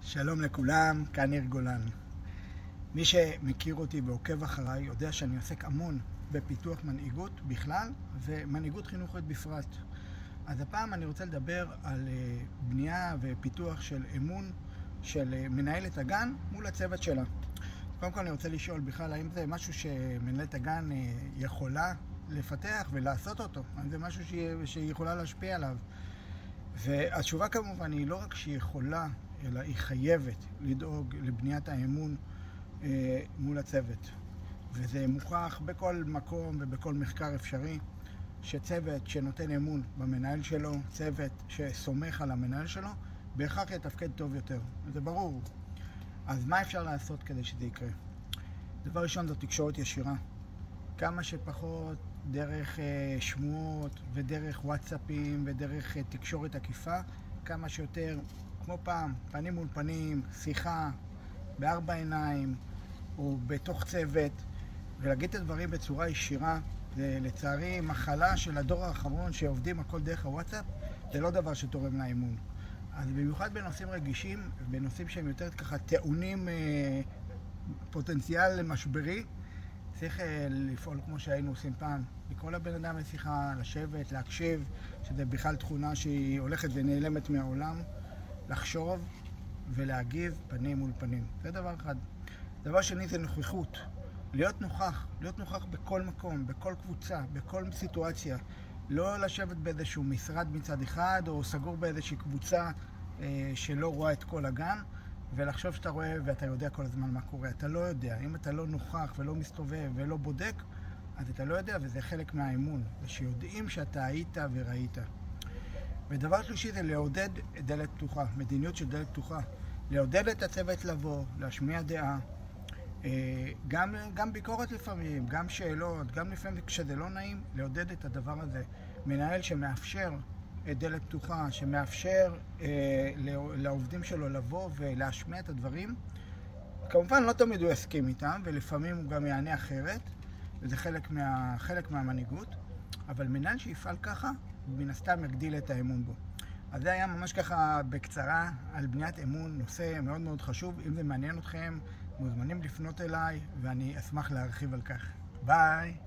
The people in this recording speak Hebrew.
שלום לכולם, כאן ניר גולן. מי שמכיר אותי ועוקב אחריי יודע שאני עוסק המון בפיתוח מנהיגות בכלל ומנהיגות חינוכית בפרט. אז הפעם אני רוצה לדבר על בנייה ופיתוח של אמון של מנהלת הגן מול הצוות שלה. קודם כל אני רוצה לשאול בכלל האם זה משהו שמנהלת הגן יכולה לפתח ולעשות אותו, האם זה משהו שהיא יכולה להשפיע עליו. והתשובה כמובן היא לא רק שהיא יכולה, אלא היא חייבת לדאוג לבניית האמון מול הצוות. וזה מוכח בכל מקום ובכל מחקר אפשרי, שצוות שנותן אמון במנהל שלו, צוות שסומך על המנהל שלו, בהכרח יתפקד טוב יותר. זה ברור. אז מה אפשר לעשות כדי שזה יקרה? דבר ראשון זו תקשורת ישירה. כמה שפחות דרך שמועות ודרך וואטסאפים ודרך תקשורת עקיפה, כמה שיותר כמו פעם, פנים מול פנים, שיחה, בארבע עיניים או בתוך צוות, ולהגיד את הדברים בצורה ישירה. זה לצערי מחלה של הדור האחרון שעובדים הכל דרך הוואטסאפ, זה לא דבר שתורם לאמון. אז במיוחד בנושאים רגישים, בנושאים שהם יותר ככה טעונים פוטנציאל משברי, צריך לפעול כמו שהיינו עושים פעם, לקרוא לבן אדם לשיחה, לשבת, להקשיב, שזה בכלל תכונה שהיא הולכת ונעלמת מהעולם, לחשוב ולהגיב פנים מול פנים. זה דבר אחד. דבר שני זה נוכחות. להיות נוכח בכל מקום, בכל קבוצה, בכל סיטואציה. לא לשבת באיזשהו משרד מצד אחד, או סגור באיזושהי קבוצה שלא רואה את כל הגן, ולחשוב שאתה רואה ואתה יודע כל הזמן מה קורה. אתה לא יודע. אם אתה לא נוכח ולא מסתובב ולא בודק, אז אתה לא יודע, וזה חלק מהאמון. ושיודעים שאתה היית וראית. ודבר שלישי זה לעודד דלת פתוחה, מדיניות של דלת פתוחה. לעודד את הצוות לבוא, להשמיע דעה, גם ביקורת לפעמים, גם שאלות, גם לפעמים כשזה לא נעים, לעודד את הדבר הזה. מנהל שמאפשר דלת פתוחה, שמאפשר לעובדים שלו לבוא ולהשמיע את הדברים. כמובן לא תמיד הוא יסכים איתם, ולפעמים הוא גם יענה אחרת, וזה חלק מהמנהיגות, אבל מנהל שיפעל ככה, מן הסתם יגדיל את האמון בו. אז זה היה ממש ככה בקצרה על בניית אמון, נושא מאוד מאוד חשוב. אם זה מעניין אתכם, מוזמנים לפנות אליי, ואני אשמח להרחיב על כך. ביי!